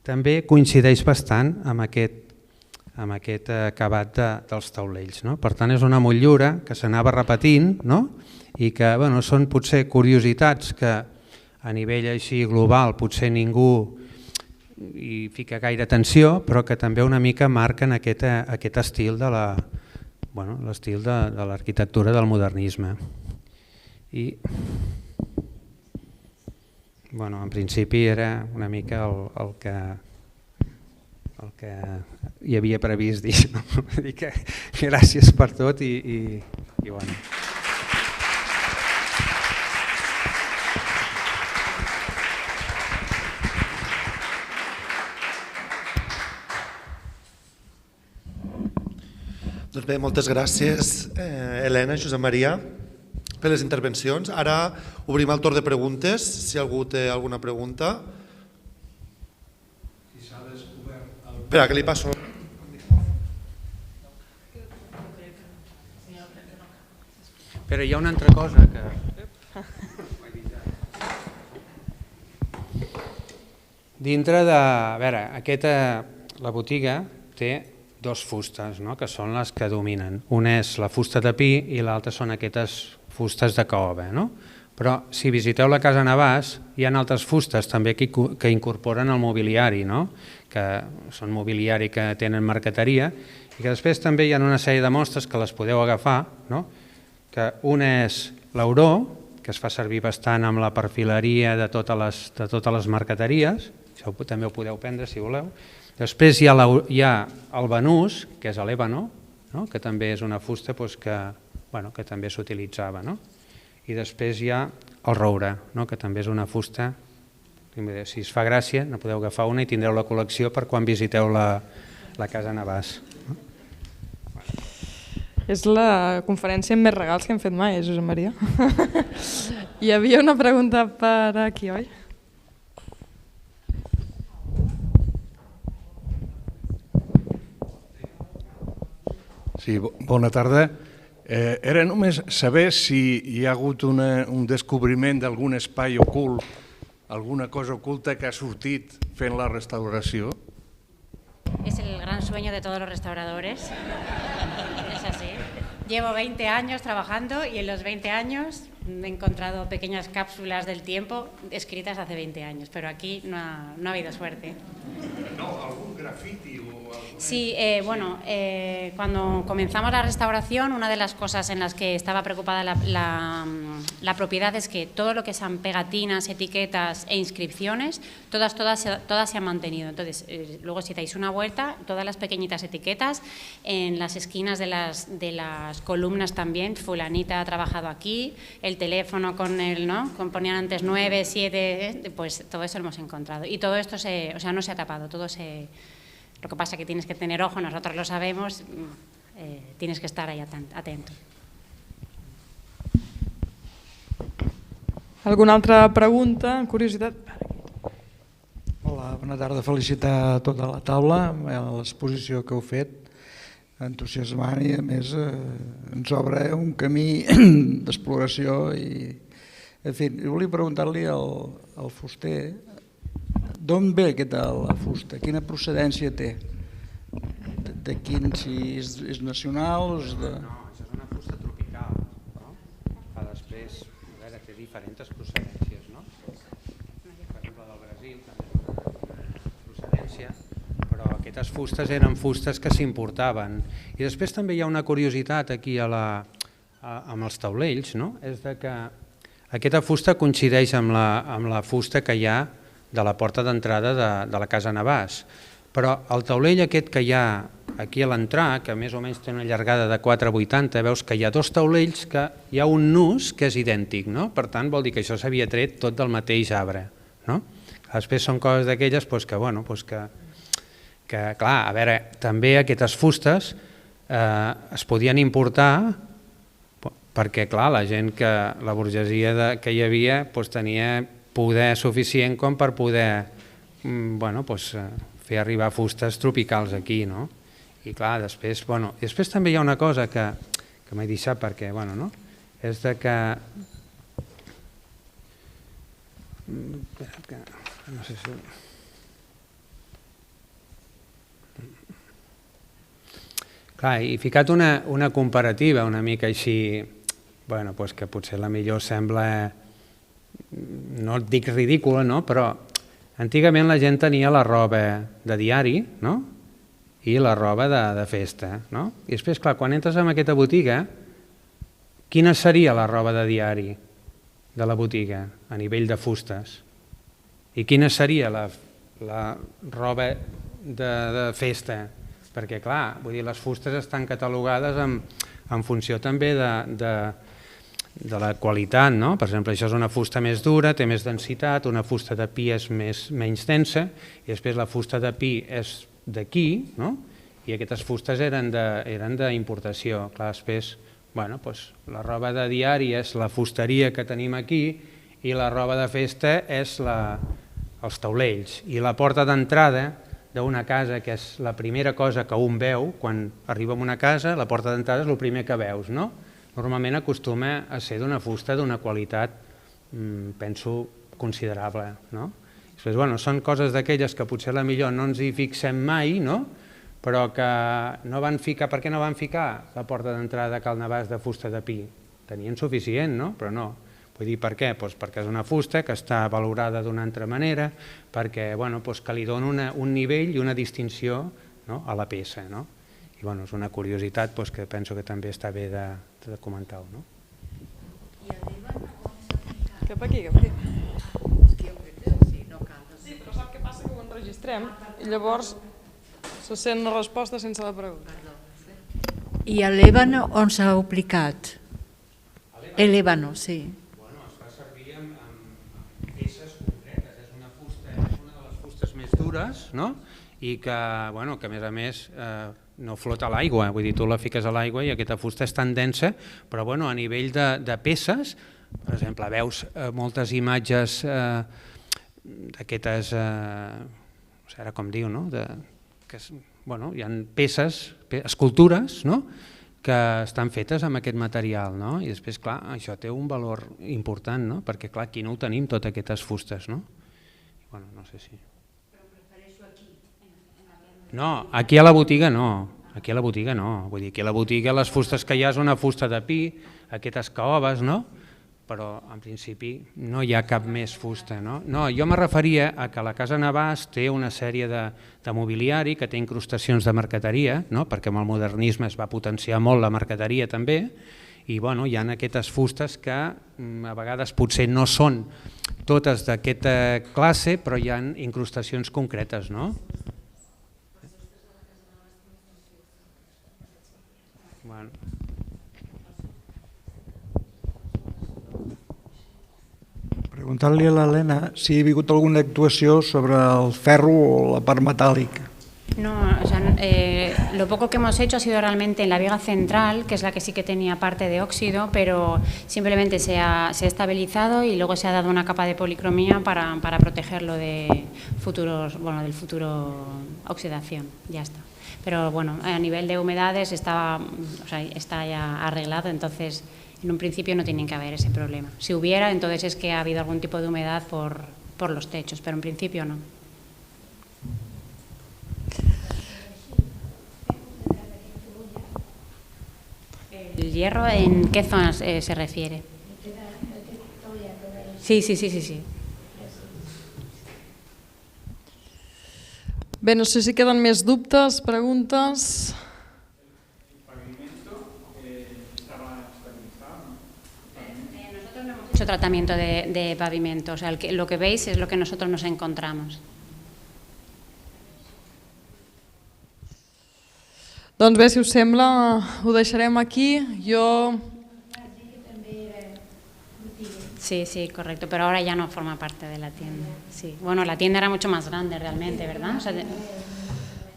també coincideix bastant amb aquest acabat dels taulells, no? Per tant, és una motllura que s'anava repetint, no? I que són potser curiositats que a nivell així global potser ningú hi fica gaire atenció, però que també una mica marquen aquest estil de l'estil de l'arquitectura del modernisme. I en principi era una mica el que hi havia previst dir. Gràcies per tot i bueno. Doncs bé, moltes gràcies, Helena, Josep Maria, per les intervencions. Ara obrim el torn de preguntes, si algú té alguna pregunta. Espera, que li passo. Però hi ha una altra cosa que... Dintre de... A veure, la botiga té dos fustes, no? Que són les que dominen. Una és la fusta de pi i l'altra són aquestes fustes de caoba, no? Però si visiteu la Casa Navàs hi ha altres fustes també que incorporen el mobiliari, no? Que són mobiliari que tenen marqueteria i que després també hi ha una sèrie de mostres que les podeu agafar, no? Que una és l'auró, que es fa servir bastant amb la perfileria de totes les marqueteries, això també ho podeu prendre si voleu. Després hi ha el banús, que és l'ébano, que també és una fusta que també s'utilitzava. I després hi ha el roure, que també és una fusta, si es fa gràcia, ne podeu agafar una i tindreu la col·lecció per quan visiteu la Casa Navàs. És la conferència amb més regals que hem fet mai, Josep Maria. Hi havia una pregunta per aquí, oi? Sí, bona tarda. Era només saber si hi ha hagut un descobriment d'algun espai ocult, alguna cosa oculta que ha sortit fent la restauració. Es el gran sueño de todos los restauradores. Es así. Llevo 20 años trabajando y en los 20 años he encontrado pequeñas cápsulas del tiempo escritas hace 20 años, pero aquí no ha habido suerte. No, algún grafiti o algo. Sí, bueno, cuando comenzamos la restauración, una de las cosas en las que estaba preocupada la propiedad es que todo lo que sean pegatinas, etiquetas e inscripciones, todas se han mantenido. Entonces, luego si dais una vuelta, todas las pequeñitas etiquetas, en las esquinas de las columnas también, fulanita ha trabajado aquí, el teléfono con el, ¿no? Ponían antes 9, 7, pues todo eso lo hemos encontrado. Y todo esto no se ha tapado, lo que pasa es que tienes que tener ojo, nosotros lo sabemos, tienes que estar ahí atento. Alguna altra pregunta, curiositat? Hola, bona tarda. Felicitar a tota la taula a l'exposició que heu fet, entusiasmant, i a més ens obre un camí d'exploració. En fi, jo volia preguntar-li al fuster d'on ve la fusta, quina procedència té, de quin, si és nacional o és de... No, això és una fusta tropical, no? Després, a veure, té diferents procedències, no? Per exemple, del Brasil també és una procedència, però aquestes fustes eren fustes que s'importaven. I després també hi ha una curiositat aquí amb els taulells, no? És que aquesta fusta coincideix amb la fusta que hi ha de la porta d'entrada de la casa Navàs, però el taulell aquest que hi ha aquí a l'entrar, que més o menys té una llargada de 4,80, veus que hi ha dos taulells que hi ha un nus que és idèntic, no? Per tant vol dir que això s'havia tret tot del mateix arbre, no? Després són coses d'aquelles que clar, a veure, també aquestes fustes es podien importar perquè clar, la gent, la burgesia que hi havia tenia poder suficient com per poder fer arribar fustes tropicals aquí, no? I clar, després també hi ha una cosa que m'he deixat perquè, és que... No sé si... Clar, he ficat una comparativa una mica així, que potser la millor sembla... no et dic ridícula, però antigament la gent tenia la roba de diari i la roba de festa. I després, clar, quan entres en aquesta botiga, quina seria la roba de diari de la botiga a nivell de fustes? I quina seria la roba de festa? Perquè, clar, les fustes estan catalogades en funció també de la qualitat, no? Per exemple, això és una fusta més dura, té més densitat, una fusta de pi és menys densa, i després la fusta de pi és d'aquí, no? I aquestes fustes eren d'importació. Clar, després, la roba de diari és la fusteria que tenim aquí i la roba de festa és els taulells. I la porta d'entrada d'una casa, que és la primera cosa que un veu quan arriba a una casa, la porta d'entrada és el primer que veus, no? Normalment acostuma a ser d'una fusta d'una qualitat, penso, considerable. Després, són coses d'aquelles que potser millor no ens hi fixem mai, però que no van ficar... Per què no van ficar la porta d'entrada de Cal Navàs de fusta de pi? Tenien suficient, però no. Vull dir, per què? Perquè és una fusta que està valorada d'una altra manera, perquè li dona un nivell i una distinció a la peça. I és una curiositat que penso que també està bé de comentar-ho. Cap aquí, cap aquí. Sí, però sap què passa? Que ho enregistrem i llavors se sent una resposta sense la pregunta. I a l'ébano on s'ha aplicat? L'ébano, sí. Es fa servir amb peces concretes. És una de les fustes més dures i que, a més, no flota a l'aigua. Vull dir, tu la fiques a l'aigua i aquesta fusta és tan densa, però a nivell de peces, per exemple, veus moltes imatges d'aquestes, no sé ara com diu, hi ha peces, escultures, que estan fetes amb aquest material, i després, clar, això té un valor important, perquè, clar, aquí no ho tenim, totes aquestes fustes, no sé si... Però prefereixo aquí. No, aquí a la botiga no, vull dir, aquí a la botiga les fustes que hi ha és una fusta de pi, aquestes caoves, però en principi no hi ha cap més fusta. No, jo me referia a que la Casa Navàs té una sèrie de mobiliari que té incrustacions de marqueteria, perquè amb el modernisme es va potenciar molt la marqueteria també, i hi ha aquestes fustes que a vegades potser no són totes d'aquesta classe, però hi ha incrustacions concretes. Preguntar-li a l'Helena si hi ha hagut alguna actuació sobre el ferro o la part metàl·lica. No, lo poco que hemos hecho ha sido realmente en la viga central, que es la que sí que tenía parte de óxido, pero simplemente se ha estabilizado y luego se ha dado una capa de policromía para protegerlo del futuro oxidación, ya está. Pero bueno, a nivel de humedades está ya arreglado, entonces en un principio no tiene que haber ese problema. Si hubiera, entonces es que ha habido algún tipo de humedad por los techos, pero en principio no. ¿El hierro en qué zonas se refiere? Sí. Bé, no sé si queden més dubtes, preguntes. Nosotros no hemos hecho tratamiento de pavimento, o sea, lo que veis es lo que nosotros nos encontramos. Doncs bé, si us sembla, ho deixarem aquí. Sí, correcto, pero ahora ya no forma parte de la tienda. Sí. Bueno, la tienda era mucho más grande realmente, ¿verdad?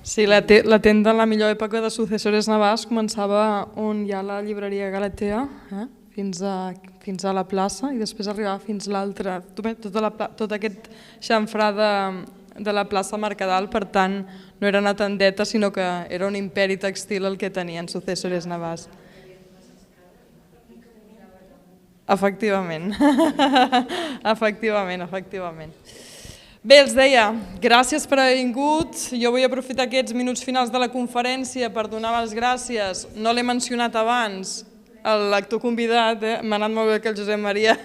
Sí, la tenda en la millor època de Sucesores Navàs començava on hi ha la llibreria Galatea, fins a la plaça, i després arribava fins l'altra, tot aquest xamfrà de la plaça Mercadal, per tant, no era una tendeta, sinó que era un imperi textil el que tenien Sucesores Navàs. Efectivament. Bé, els deia, gràcies per haver vingut. Jo vull aprofitar aquests minuts finals de la conferència per donar les gràcies. No l'he mencionat abans, l'actor convidat, m'ha anat molt bé que el Josep Maria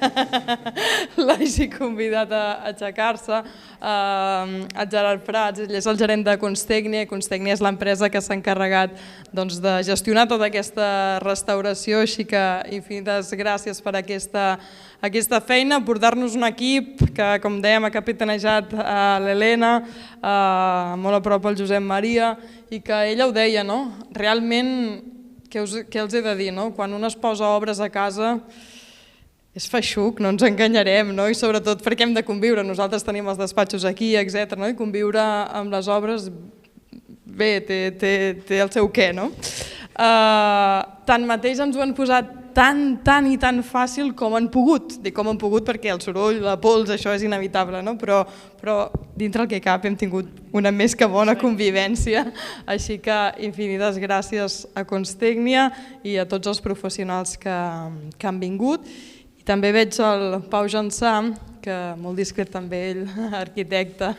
l'hagi convidat a aixecar-se, el Gerard Prats, ell és el gerent de Constècnia, i Constècnia és l'empresa que s'ha encarregat de gestionar tota aquesta restauració, així que infinites gràcies per aquesta feina, portar-nos un equip que, com dèiem, ha capitanejat l'Helena, molt a prop el Josep Maria, i que ella ho deia, realment, què els he de dir, quan un es posa obres a casa és feixuc, no ens enganyarem, i sobretot perquè hem de conviure, nosaltres tenim els despatxos aquí, etc. I conviure amb les obres, bé, té el seu què, no? Tanmateix ens ho han posat tan i tan fàcil com han pogut. Dic com han pogut perquè el soroll, la pols, això és inevitable, però dintre el que cap hem tingut una més que bona convivència. Així que infinites gràcies a Constècnia i a tots els professionals que han vingut. I també veig el Pau Jansà, que molt discret també ell, arquitecte,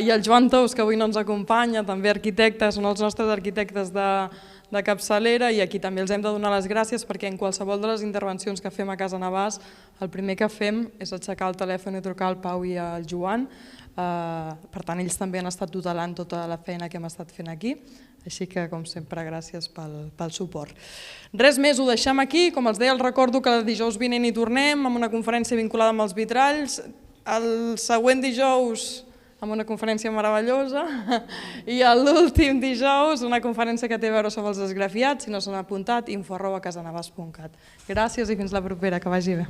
i el Joan Tous, que avui no ens acompanya, també arquitecte, són els nostres arquitectes de capçalera, i aquí també els hem de donar les gràcies perquè en qualsevol de les intervencions que fem a Casa Navàs el primer que fem és aixecar el telèfon i trucar al Pau i al Joan. Per tant, ells també han estat tutelant tota la feina que hem estat fent aquí, així que, com sempre, gràcies pel suport. Res més, ho deixem aquí. Com els deia, els recordo que el dijous vinent hi tornem amb una conferència vinculada amb els vitralls. El següent dijous amb una conferència meravellosa, i l'últim dijous una conferència que té a veure sobre els esgrafiats. Si no s'han apuntat, info@casanavas.cat. Gràcies i fins la propera, que vagi bé.